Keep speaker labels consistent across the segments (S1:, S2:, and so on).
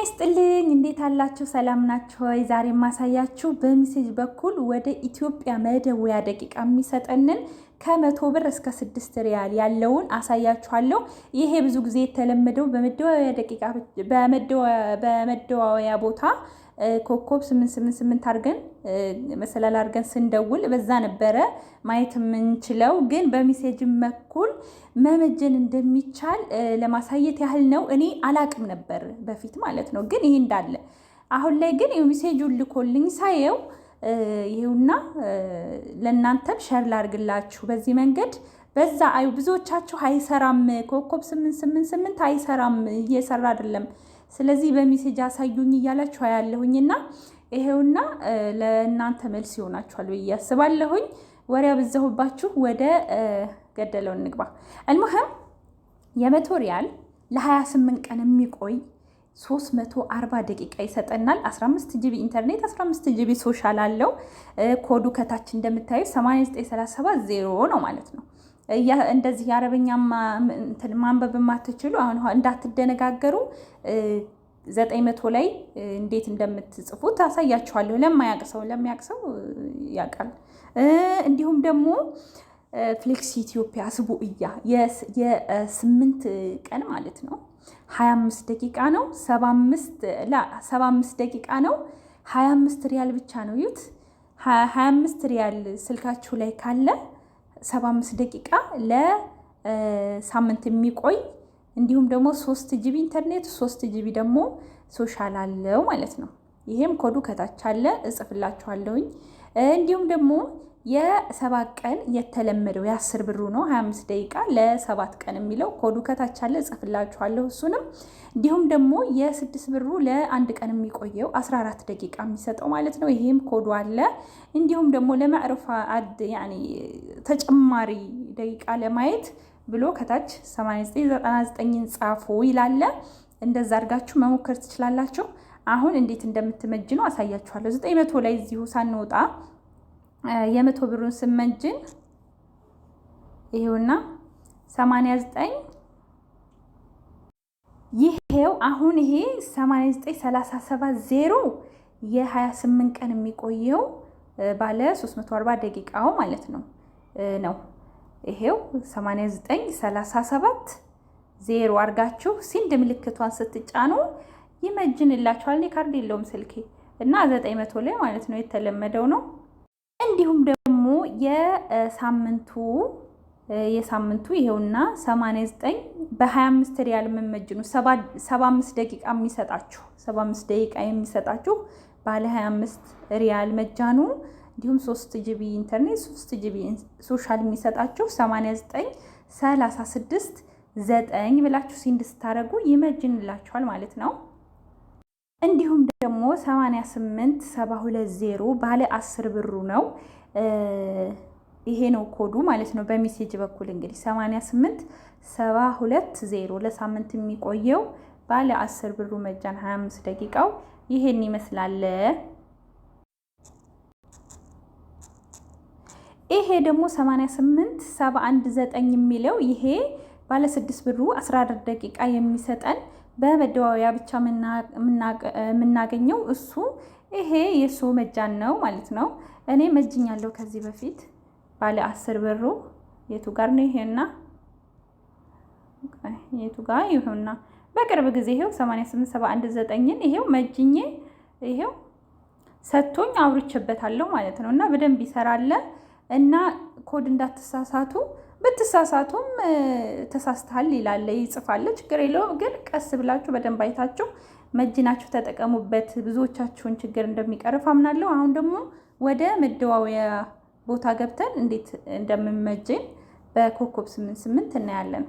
S1: ይስጥልኝ እንዴት አላችሁ? ሰላም ናችሁ ወይ? ዛሬ የማሳያችሁ በሜሴጅ በኩል ወደ ኢትዮጵያ መደወያ ደቂቃ የሚሰጠንን ከ100 ብር እስከ 6 ሪያል ያለውን አሳያችኋለሁ። ይሄ ብዙ ጊዜ የተለመደው በመደወያ ደቂቃ በመደወያ ቦታ ኮከብ 888 አድርገን መሰላል አድርገን ስንደውል በዛ ነበረ ማየት የምንችለው። ግን በሜሴጅ በኩል መመጀን እንደሚቻል ለማሳየት ያህል ነው። እኔ አላቅም ነበር በፊት ማለት ነው። ግን ይሄ እንዳለ አሁን ላይ ግን ሜሴጁን ልኮልኝ ሳየው ይሄውና ለእናንተም ሸር ላድርግላችሁ። በዚህ መንገድ በዛ አዩ ብዙዎቻችሁ አይሰራም፣ ኮከብ 888 አይሰራም፣ እየሰራ አይደለም፣ ስለዚህ በሜሴጅ አሳዩኝ እያላችሁ ያለሁኝና ይሄውና ለእናንተ መልስ ይሆናችኋል ብዬ አስባለሁኝ። ወሬ አበዛሁባችሁ፣ ወደ ገደለው እንግባ። አልሙሂም የ100 ሪያል ለ28 ቀን የሚቆይ 340 ደቂቃ ይሰጠናል። 15 ጂቢ ኢንተርኔት 15 ጂቢ ሶሻል አለው። ኮዱ ከታች እንደምታዩ 89370 ነው ማለት ነው። እንደዚህ የአረበኛ ማንበብ የማትችሉ አሁን እንዳትደነጋገሩ 900 ላይ እንዴት እንደምትጽፉት ታሳያችኋለሁ። ለማያውቅ ሰው ያውቃል። እንዲሁም ደግሞ ፍሌክስ ኢትዮጵያ አስቡእያ የ8 ቀን ማለት ነው 25 ደቂቃ ነው። 75 ደቂቃ ነው። 25 ሪያል ብቻ ነው። ይዩት 25 ሪያል ስልካችሁ ላይ ካለ 75 ደቂቃ ለሳምንት የሚቆይ እንዲሁም ደግሞ 3 ጂቢ ኢንተርኔት 3 ጂቢ ደግሞ ሶሻል አለው ማለት ነው። ይሄም ኮዱ ከታች አለ እጽፍላችኋለሁኝ። እንዲሁም ደግሞ የ7 ቀን የተለመደው የ10 ብሩ ነው 25 ደቂቃ ለ7 ቀን የሚለው ኮዱ ከታች አለ እጽፍላችኋለሁ እሱንም። እንዲሁም ደግሞ የ6 ብሩ ለ1 ቀን የሚቆየው 14 ደቂቃ የሚሰጠው ማለት ነው። ይሄም ኮዱ አለ። እንዲሁም ደግሞ ለማዕረፋ ያኒ ተጨማሪ ደቂቃ ለማየት ብሎ ከታች 8999ን ጻፉ ይላል። እንደዛ አድርጋችሁ መሞከር ትችላላችሁ። አሁን እንዴት እንደምትመጅኑ አሳያችኋለሁ። 900 ላይ እዚሁ ሳንወጣ የ100 ብሩን ስመጅን ይሄውና 89 ይሄው አሁን ይሄ 89370 የ28 ቀን የሚቆየው ባለ 340 ደቂቃው ማለት ነው። ይሄው 89370 አድርጋችሁ ሲንድ ምልክቷን ስትጫኑ ይመጅንላችኋል። እኔ ካርድ የለውም ስልኬ እና 900 ላይ ማለት ነው የተለመደው ነው። እንዲሁም ደግሞ የሳምንቱ ይሄውና 89 በ25 ሪያል መመጅኑ 75 ደቂቃ የሚሰጣችሁ 75 ደቂቃ የሚሰጣችሁ ባለ 25 ሪያል መጃኑ እንዲሁም 3 ጂቢ ኢንተርኔት 3 ጂቢ ሶሻል የሚሰጣችሁ 8936 ብላችሁ ሲንድ ስታረጉ ይመጅንላችኋል ማለት ነው። እንዲሁም ደግሞ 88720 ባለ 10 ብሩ ነው። ይሄ ነው ኮዱ ማለት ነው። በሜሴጅ በኩል እንግዲህ 88720 ለሳምንት የሚቆየው ባለ 10 ብሩ መጃን 25 ደቂቃው ይሄን ይመስላል። ይሄ ደግሞ 88719 የሚለው ይሄ ባለ 6 ብሩ 14 ደቂቃ የሚሰጠን በመደዋወያ ብቻ የምናገኘው እሱ ይሄ የሱ መጃን ነው ማለት ነው። እኔ መጅኛለሁ ከዚህ በፊት ባለ 10 ብሩ የቱ ጋር ነው? ይሄና የቱ ጋር ይሁንና በቅርብ ጊዜ ይሄው 88719ን ይሄው መጅኜ ይሄው ሰጥቶኝ አውርቼበታለሁ ማለት ነው። እና በደንብ ይሰራል። እና ኮድ እንዳትሳሳቱ፣ ብትሳሳቱም ተሳስተሃል ይላል ይጽፋል፣ ችግር የለውም። ግን ቀስ ብላችሁ በደንብ አይታችሁ መጅናችሁ ተጠቀሙበት። ብዙዎቻችሁን ችግር እንደሚቀርፍ አምናለሁ። አሁን ደግሞ ወደ መደዋወያ ቦታ ገብተን እንዴት እንደምንመጅን በኮከብ 88 እናያለን።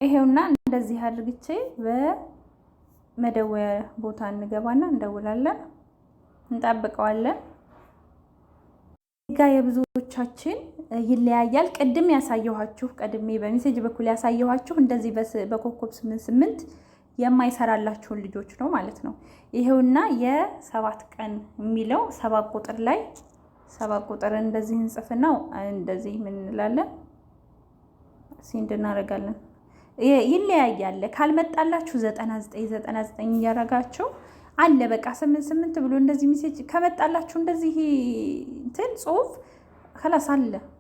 S1: ይሄውና እንደዚህ አድርግቼ በመደወያ ቦታ እንገባና እንደውላለን፣ እንጠብቀዋለን። ጋ የብዙዎቻችን ይለያያል። ቅድም ያሳየኋችሁ ቀድሜ በሜሴጅ በኩል ያሳየኋችሁ እንደዚህ በኮከብ 88 የማይሰራላችሁን ልጆች ነው ማለት ነው። ይሄውና የ7 ቀን የሚለው 7 ቁጥር ላይ 7 ቁጥር እንደዚህ እንጽፍና እንደዚህ ምን እንላለን ሲንድ እናደርጋለን። ይለያያል። ካልመጣላችሁ 99 እያረጋችሁ አለ በቃ 88 ብሎ እንደዚህ ሜሴጅ ከመጣላችሁ እንደዚህ እንትን ጽሁፍ ከላስ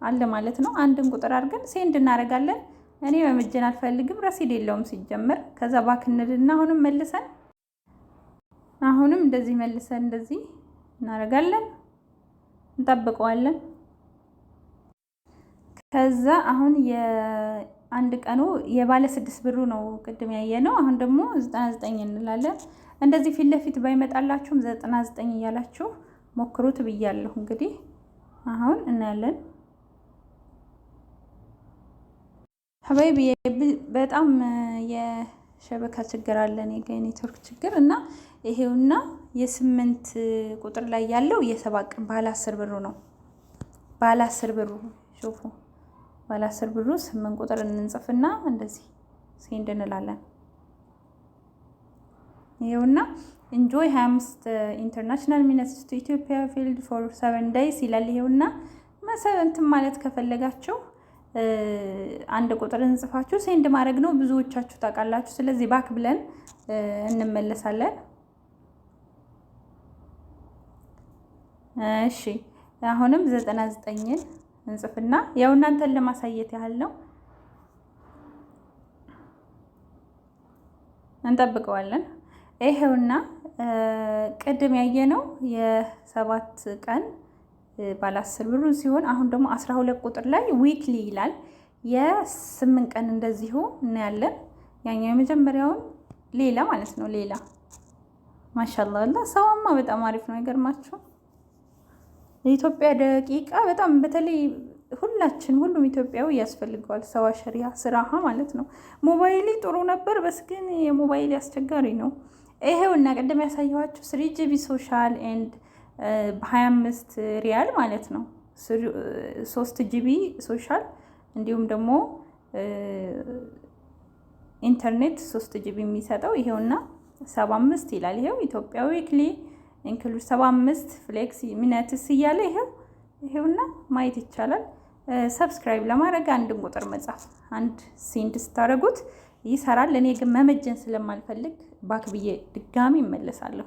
S1: አለ ማለት ነው። አንድን ቁጥር አድርገን ሴንድ እናደርጋለን። እኔ መመጀን አልፈልግም፣ ረሲድ የለውም ሲጀመር። ከዛ ባክንልና አሁንም እንደዚህ መልሰን እንደዚህ እናደርጋለን፣ እንጠብቀዋለን። ከዛ አሁን የአንድ ቀኑ የባለ 6 ብሩ ነው ቅድም ያየነው። አሁን ደግሞ 99 እንላለን። እንደዚህ ፊት ለፊት ባይመጣላችሁም 99 እያላችሁ ሞክሩት ብያለሁ። እንግዲህ አሁን እናያለን። ሀባይቢ በጣም የሸበካ ችግር አለ፣ እኔ ጋ የኔትወርክ ችግር እና ይሄውና የ8 ቁጥር ላይ ያለው የ7 ቀን ባለ 10 ብሩ ነው። ባለ 10 ብሩ ሹፉ፣ ባለ 10 ብሩ 8 ቁጥር እንጽፍና እንደዚህ ሴንድ እንላለን። ይሄውና ኢንጆይ 25 ኢንተርናሽናል ሚኒትስ ቱ ኢትዮጵያ ፊልድ ፎር 7 ዴይስ ይላል። ይሄውና መሰረት ማለት ከፈለጋችሁ አንድ ቁጥር እንጽፋችሁ ሴንድ ማድረግ ነው። ብዙዎቻችሁ ታውቃላችሁ። ስለዚህ ባክ ብለን እንመለሳለን። እሺ አሁንም 99ን እንጽፍና ያው እናንተን ለማሳየት ያህል ነው፣ እንጠብቀዋለን። ይሄውና ቅድም ያየነው የ7 ቀን ባለ 10 ብሩ ሲሆን አሁን ደግሞ 12 ቁጥር ላይ ዊክሊ ይላል። የ8 ቀን እንደዚሁ እናያለን። ያኛው የመጀመሪያውን ሌላ ማለት ነው። ሌላ ማሻአላህ ሰዋማ በጣም አሪፍ ነው። ይገርማችሁ የኢትዮጵያ ደቂቃ በጣም በተለይ ሁሉም ኢትዮጵያዊ ያስፈልገዋል። ሰዋ ሸሪያ ስራሃ ማለት ነው። ሞባይሊ ጥሩ ነበር፣ በስ ግን የሞባይል አስቸጋሪ ነው። ይሄውና ቅድም ያሳየኋችሁ 3 ጂቢ ሶሻል ኤንድ በ25 ሪያል ማለት ነው። 3 ጂቢ ሶሻል እንዲሁም ደግሞ ኢንተርኔት 3 ጂቢ የሚሰጠው ይሄውና 75 ይላል። ይሄው ኢትዮጵያ ዊክሊ ኢንክሉድ 75 ፍሌክስ ሚኒትስ እያለ ይሄውና ማየት ይቻላል። ሰብስክራይብ ለማድረግ አንድን ቁጥር መጻፍ፣ አንድ ሴንድ ስታደርጉት ይሰራል። እኔ ግን መመጀን ስለማልፈልግ ባክ ብዬ ድጋሚ እመለሳለሁ።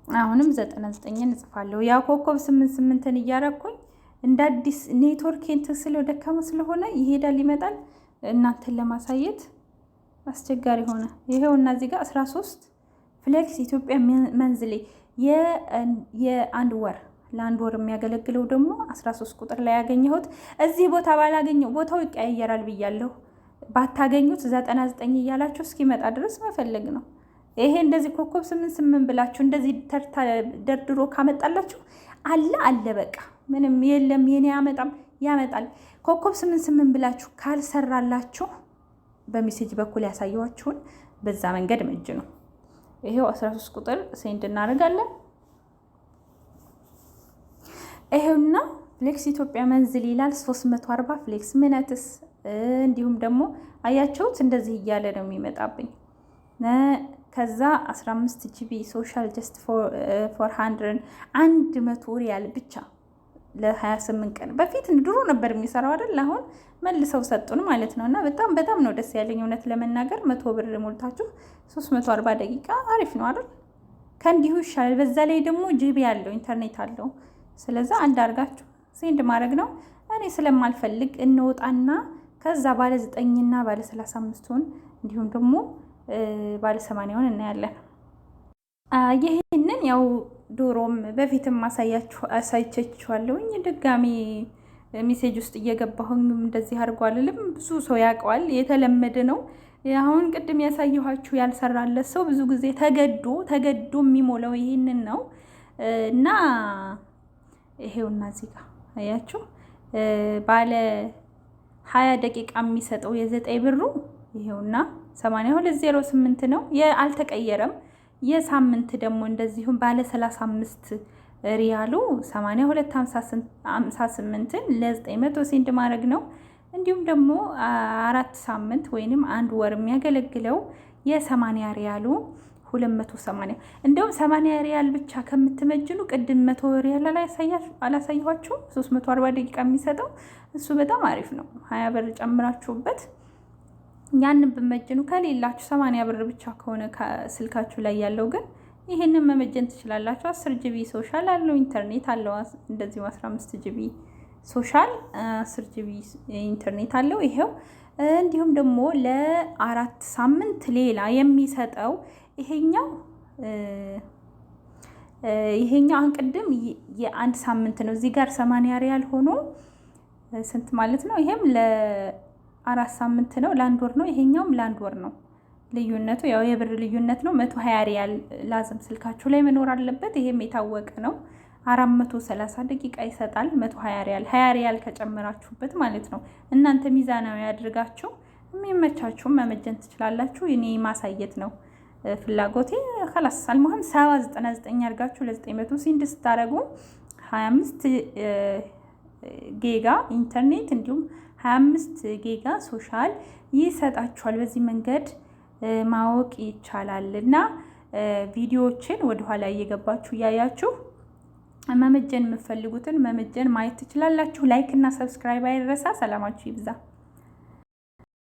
S1: አሁንም 99ን እጽፋለሁ። ያ ኮከብ 88ን እያረኩኝ እንደ አዲስ ኔትወርክ እንትን ስለው ደካማ ስለሆነ ይሄዳል ይመጣል። እናንተን ለማሳየት አስቸጋሪ ሆነ። ይሄውና እዚህ ጋር 13 ፍሌክስ ኢትዮጵያ መንዝሌ የአንድ ወር ለአንድ ወር የሚያገለግለው ደግሞ 13 ቁጥር ላይ ያገኘሁት። እዚህ ቦታ ባላገኘው ቦታው ይቀያየራል ብያለሁ። ባታገኙት 99 እያላችሁ እስኪመጣ ድረስ መፈለግ ነው። ይሄ እንደዚህ ኮከብ 88 ብላችሁ እንደዚህ ተርታ ደርድሮ ካመጣላችሁ አለ በቃ ምንም የለም የኔ ያመጣል። ኮከብ 88 ብላችሁ ካልሰራላችሁ በሜሴጅ በኩል ያሳየኋችሁን በዛ መንገድ መጅ ነው። ይሄው 13 ቁጥር ሴንድ እናደርጋለን። ይሄውና ፍሌክስ ኢትዮጵያ መንዝል ይላል 340 ፍሌክስ ሚኒትስ። እንዲሁም ደግሞ አያችሁት እንደዚህ እያለ ነው የሚመጣብኝ። ከዛ 15 ጂቢ ሶሻል ጀስት ፎር 100 ሪያል ብቻ ለ28 ቀን። በፊት ድሮ ነበር የሚሰራው አይደል? አሁን መልሰው ሰጡን ማለት ነው። እና በጣም ነው ደስ ያለኝ እውነት ለመናገር 100 ብር ሞልታችሁ 340 ደቂቃ አሪፍ ነው አይደል? ከእንዲሁ ይሻላል። በዛ ላይ ደግሞ ጂቢ ያለው ኢንተርኔት አለው። ስለዛ አንድ አድርጋችሁ ሴንድ ማድረግ ነው። እኔ ስለማልፈልግ እንወጣና ከዛ ባለ 9ና ባለ 35ን እንዲሁም ደግሞ ባለ 80ን እናያለን። ይሄንን ያው ዶሮም በፊትም አሳይቻችኋለሁኝ። ድጋሚ ሜሴጅ ውስጥ እየገባሁኝ እንደዚህ አድርጓልልም ብዙ ሰው ያውቀዋል፣ የተለመደ ነው። አሁን ቅድም ያሳየኋችሁ ያልሰራለት ሰው ብዙ ጊዜ ተገዶ የሚሞላው ይሄንን ነው። እና ይሄውና እዚህ ጋር አያችሁ ባለ 20 ደቂቃ የሚሰጠው የ9 ብሩ ይሄውና 8208 ነው። አልተቀየረም። የሳምንት ደግሞ እንደዚሁም ባለ 35 ሪያሉ 8258ን ለ900 ሴንድ ማድረግ ነው። እንዲሁም ደግሞ 4 ሳምንት ወይንም 1 ወር የሚያገለግለው የ80 ሪያሉ 280 እንደውም 80 ሪያል ብቻ ከምትመጅኑ ቅድም 100 ሪያል አላሳየኋችሁም? 340 ደቂቃ የሚሰጠው እሱ በጣም አሪፍ ነው። 20 ብር ጨምራችሁበት ያንን ብመጅኑ፣ ከሌላችሁ 80 ብር ብቻ ከሆነ ስልካችሁ ላይ ያለው ግን ይሄንን መመጀን ትችላላችሁ። 10 ጂቢ ሶሻል አለው፣ ኢንተርኔት አለው። እንደዚሁ 15 ጂቢ ሶሻል 10 ጂቢ ኢንተርኔት አለው። ይሄው እንዲሁም ደግሞ ለ4 ሳምንት ሌላ የሚሰጠው ይሄኛው አሁን ቅድም የአንድ ሳምንት ነው። እዚህ ጋር 80 ሪያል ሆኖ ስንት ማለት ነው? ይሄም ለ4 ሳምንት ነው፣ ለአንድ ወር ነው። ይሄኛውም ለአንድ ወር ነው። ልዩነቱ ያው የብር ልዩነት ነው። 120 ሪያል ላዝም ስልካችሁ ላይ መኖር አለበት። ይሄም የታወቀ ነው። 430 ደቂቃ ይሰጣል። 120 ሪያል 20 ሪያል ከጨመራችሁበት ማለት ነው። እናንተ ሚዛናዊ አድርጋችሁ የሚመቻችሁን መመጀን ትችላላችሁ። እኔ ማሳየት ነው ፍላጎቴ። خلاص አልሙሂም 799 አድርጋችሁ ለ900 ሲንድ ስታረጉ 25 ጊጋ ኢንተርኔት እንዲሁም 25 ጊጋ ሶሻል ይሰጣችኋል። በዚህ መንገድ ማወቅ ይቻላል እና ቪዲዮዎችን ወደኋላ እየገባችሁ እያያችሁ መመጀን የምትፈልጉትን መመጀን ማየት ትችላላችሁ። ላይክ እና ሰብስክራይብ አይረሳ። ሰላማችሁ ይብዛ።